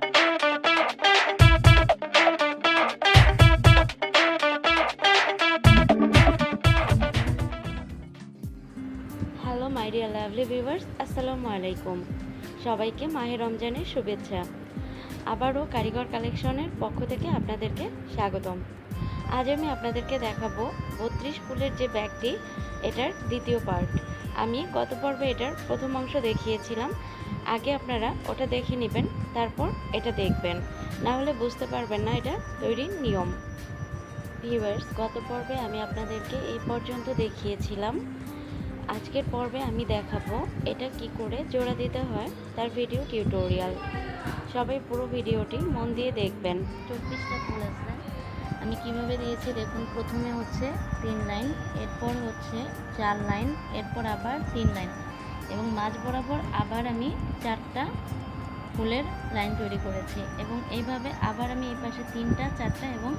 Hello my dear lovely viewers, আসসালামু আলাইকুম। সবাইকে মাহে রমজানের শুভেচ্ছা। আবারও কারিগর কালেকশনের পক্ষ থেকে আপনাদেরকে স্বাগতম। আজ আমি আপনাদেরকে দেখাবো 32 ফুলের যে ব্যাগটি, এটার দ্বিতীয় পার্ট। আমি গত পর্বে এটার প্রথম অংশ দেখিয়েছিলাম। আগে আপনারা ওটা দেখে নেবেন, তারপর এটা দেখবেন, না হলে বুঝতে পারবেন না এটা তৈরির নিয়ম। ভিউয়ার্স, গত পর্বে আমি আপনাদেরকে এই পর্যন্ত দেখিয়েছিলাম। আজকের পর্বে আমি দেখাবো এটা কি করে জোড়া দিতে হয় তার ভিডিও টিউটোরিয়াল। সবাই পুরো ভিডিওটি মন দিয়ে দেখবেন। 24টা ফুল আছে, আমি কিভাবে দিয়েছি দেখুন। প্রথমে হচ্ছে 3 লাইন, এরপর হচ্ছে 4 লাইন, এরপর আবার 3 লাইন এবং মাঝ বরাবর আবার আমি 4টা ফুলের লাইন তৈরি করেছি এবং এইভাবে আবার আমি এই পাশে 3টা, 4টা এবং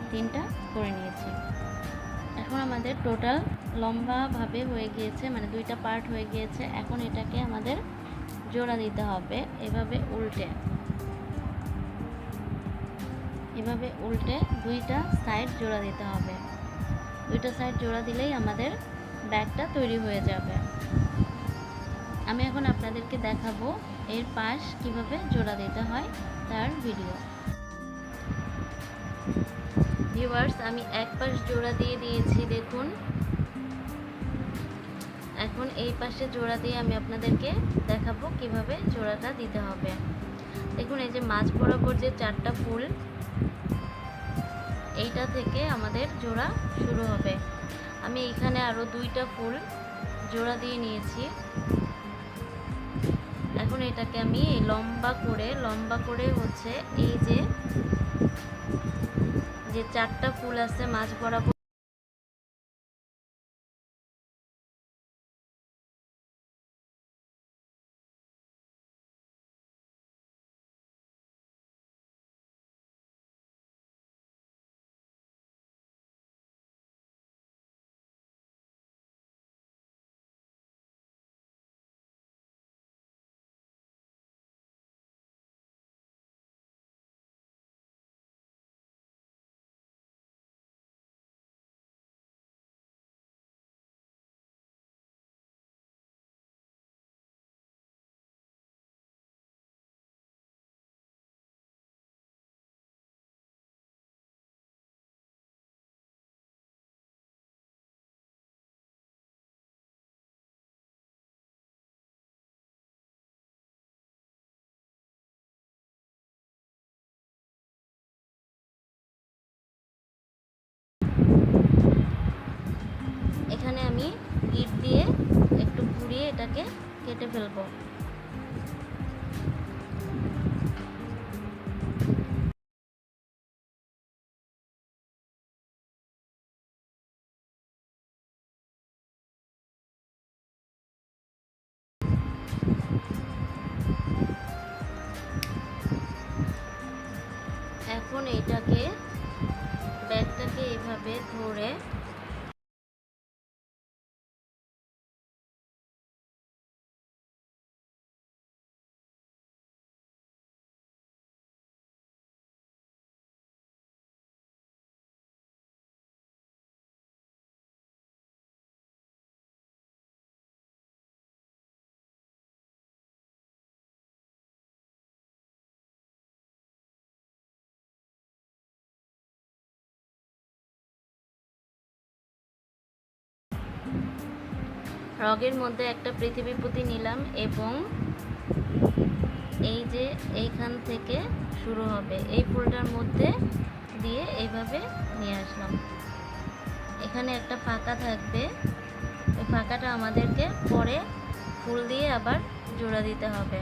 3টা করে নিয়েছি। এখন আমাদের টোটাল লম্বাভাবে হয়ে গিয়েছে, মানে 2টা পার্ট হয়ে গিয়েছে। এখন এটাকে আমাদের জোড়া দিতে হবে এভাবে উল্টে, 2টা সাইড জোড়া দিতে হবে। 2টা সাইড জোড়া দিলেই আমাদের ব্যাগটা তৈরি হয়ে যাবে। আমি এখন আপনাদেরকে দেখাবো এর পাশ কিভাবে জোড়া দিতে হয় তার ভিডিও। ভিউয়ার্স, আমি এক পাশ জোড়া দিয়ে দিয়েছি দেখুন। এখন এই পাশে জোড়া দিয়ে আমি আপনাদেরকে দেখাবো কিভাবে জোড়াটা দিতে হবে। দেখুন, এই যে মাঝ বরাবর যে 4টা ফুল, এইটা থেকে আমাদের জোড়া শুরু হবে। আমি এখানে আরো 2টা ফুল জোড়া দিয়ে নিয়েছি। এখন এটাকে আমি লম্বা করে হচ্ছে এই যে 4টা ফুল আছে মাঝ বরাবর, এখানে আমি ইট দিয়ে একটু ঘুরিয়ে এটাকে কেটে ফেলবো। এখন ব্যাগটাকে এভাবে ধরে রগের মধ্যে একটা পৃথিবী পুঁতি নিলাম এবং এই যে এইখান থেকে শুরু হবে এই ফুলটার মধ্যে দিয়ে এইভাবে নিয়ে আসলাম। এখানে একটা ফাঁকা থাকবে, ওই ফাঁকাটা আমাদেরকে পরে ফুল দিয়ে আবার জোড়া দিতে হবে।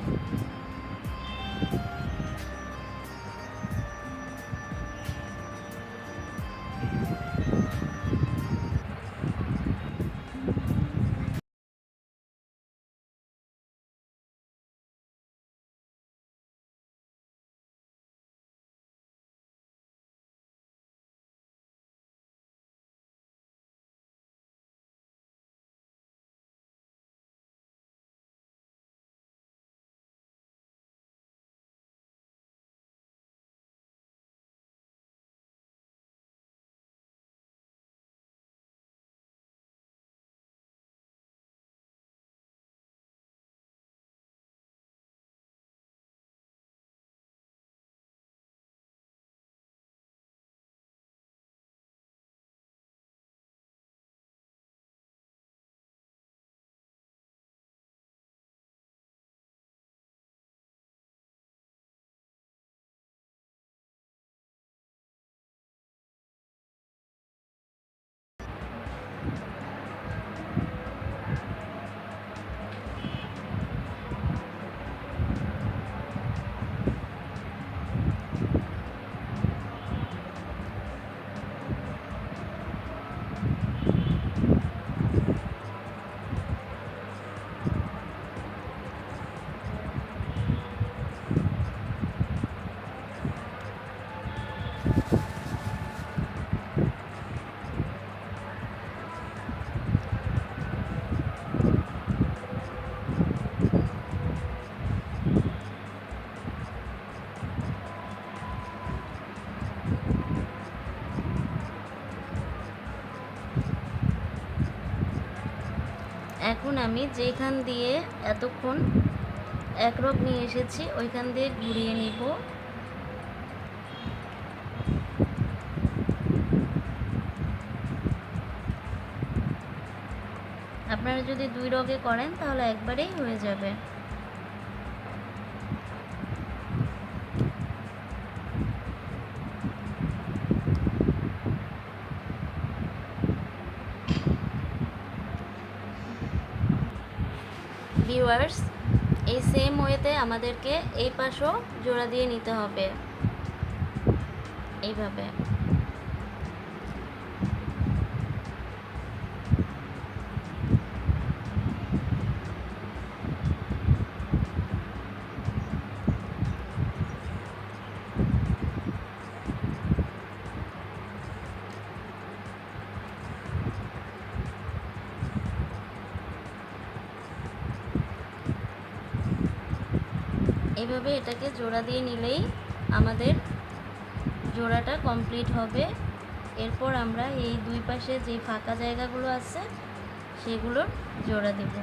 এখন আমি যেখান দিয়ে এতক্ষণ এক রোগ নিয়ে এসেছি ওইখান দিয়ে ঘুরিয়ে নিব। আপনারা যদি 2 রগে করেন তাহলে একবারেই হয়ে যাবে। ভিউয়ার্স, এই সেম ওয়েতে আমাদেরকে এই পাশও জোড়া দিয়ে নিতে হবে, এইভাবে। এইভাবে এটাকে জোড়া দিয়ে নিলেই আমাদের জোড়াটা কমপ্লিট হবে। এরপর আমরা এই 2 পাশে যে ফাঁকা জায়গাগুলো আছে সেগুলোর জোড়া দেব।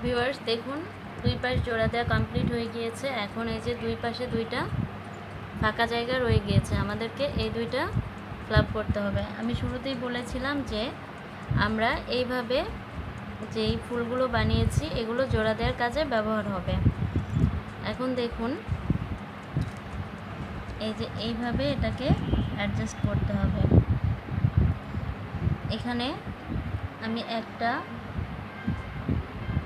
ভিউয়ার্স, দেখুন 2 পাশ জোড়া দেওয়া কমপ্লিট হয়ে গিয়েছে। এখন এই যে 2 পাশে 2টা ফাঁকা জায়গা রয়ে গিয়েছে, আমাদেরকে এই 2টা ক্লাব করতে হবে। আমি শুরুতেই বলেছিলাম যে আমরা এইভাবে যেই ফুলগুলো বানিয়েছি এগুলো জোড়া দেওয়ার কাজে ব্যবহার হবে। এখন দেখুন এই যে এইভাবে এটাকে অ্যাডজাস্ট করতে হবে। এখানে আমি একটা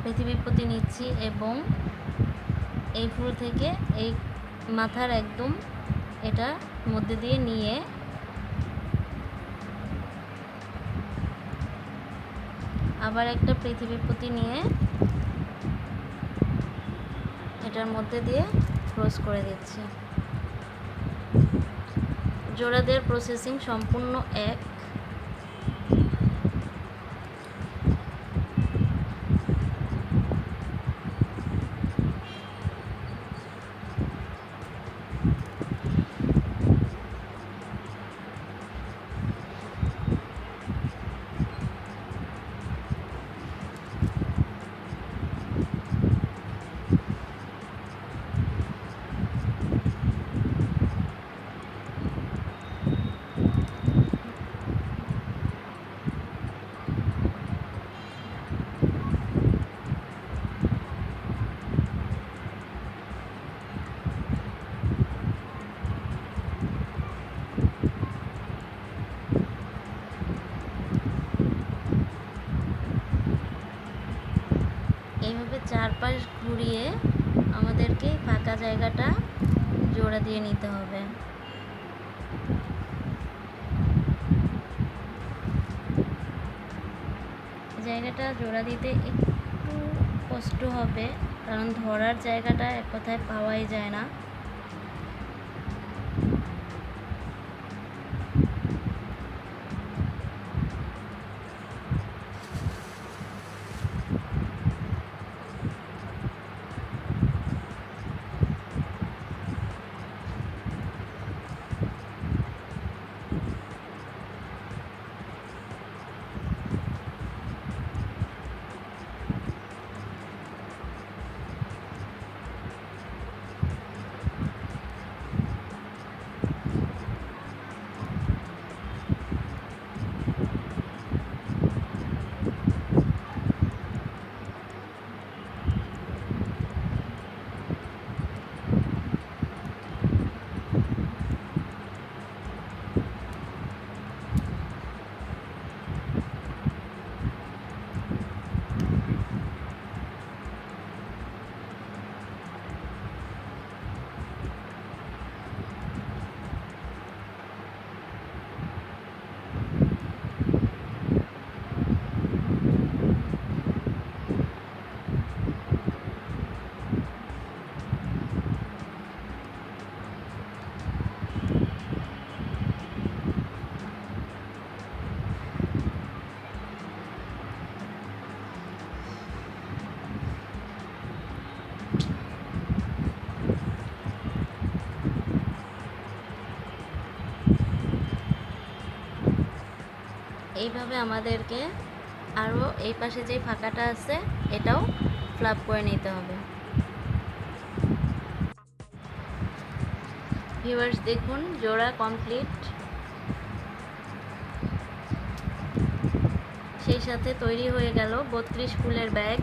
পৃথিবীপতি নিচ্ছি এবং এই ফুল থেকে এই মাথার একদম এটা মধ্যে দিয়ে নিয়ে আবার একটা পৃথিবীপতি নিয়ে এটার মধ্যে দিয়ে ক্রস করে দিচ্ছি। জোড়া দেওয়ার প্রসেসিং সম্পূর্ণ এক। এইভাবে 4 পাশ ঘুরিয়ে আমাদেরকে ফাঁকা জায়গাটা জোড়া দিয়ে নিতে হবে। জায়গাটা জোড়া দিতে একটু কষ্ট হবে, কারণ ধরার জায়গাটা এক কথায় পাওয়াই যায় না। এইভাবে আমাদেরকে আরও এই পাশে যে ফাঁকাটা আছে এটাও ফ্লাপ করে নিতে হবে। ভিউয়ার্স দেখুন জোড়া কমপ্লিট। সেই সাথে তৈরি হয়ে গেল 32 ফুলের ব্যাগ।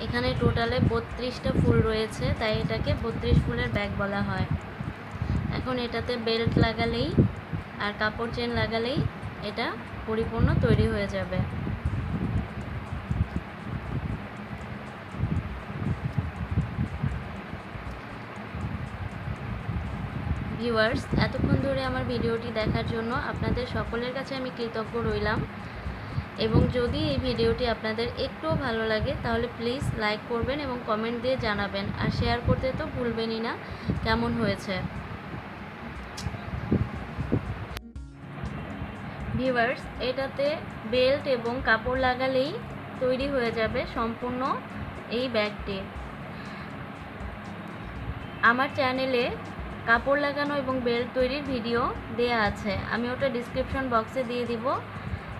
এখানে টোটালে 32টা ফুল রয়েছে, তাই এটাকে 32 ফুলের ব্যাগ বলা হয়। এখন এটাতে বেল্ট লাগালেই আর কাপড় চেন লাগালেই এটা পরিপূর্ণ তৈরি হয়ে যাবে। ভিউয়ার্স এতক্ষণ ধরে আমার ভিডিওটি দেখার জন্য আপনাদের সকলের কাছে আমি কৃতজ্ঞ রইলাম, এবং যদি এই ভিডিওটি আপনাদের একটুও ভালো লাগে তাহলে প্লিজ লাইক করবেন এবং কমেন্ট দিয়ে জানাবেন, আর শেয়ার করতে তো ভুলবেনই না কেমন হয়েছে। ভিউয়ার্স এটাতে বেল্ট এবং কাপড় লাগালেই তৈরি হয়ে যাবে সম্পূর্ণ এই ব্যাগটি। আমার চ্যানেলে কাপড় লাগানো এবং বেল্ট তৈরির ভিডিও দেয়া আছে, আমি ওটা ডিসক্রিপশন বক্সে দিয়ে দিব,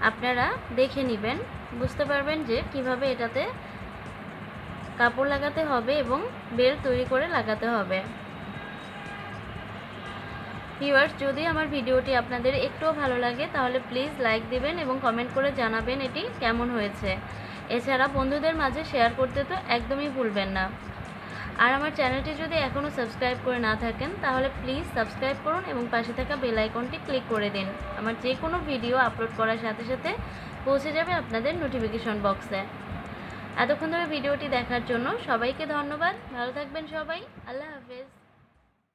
আপনারা দেখে নেবেন, বুঝতে পারবেন যে কিভাবে এটাতে কাপড় লাগাতে হবে এবং বেল্ট তৈরি করে লাগাতে হবে। ভিউয়ার্স যদি আমার ভিডিওটি আপনাদের একটুও ভালো লাগে তাহলে প্লিজ লাইক দিবেন এবং কমেন্ট করে জানাবেন এটি কেমন হয়েছে। এছাড়া বন্ধুদের মাঝে শেয়ার করতে তো একদমই ভুলবেন না। আর আমার চ্যানেলটি যদি এখনও সাবস্ক্রাইব করে না থাকেন তাহলে প্লিজ সাবস্ক্রাইব করুন এবং পাশে থাকা বেল আইকনটি ক্লিক করে দিন। আমার যে কোনো ভিডিও আপলোড করার সাথে সাথে পৌঁছে যাবে আপনাদের নোটিফিকেশন বক্সে। এতক্ষণ ধরে ভিডিওটি দেখার জন্য সবাইকে ধন্যবাদ। ভালো থাকবেন সবাই। আল্লাহ হাফেজ।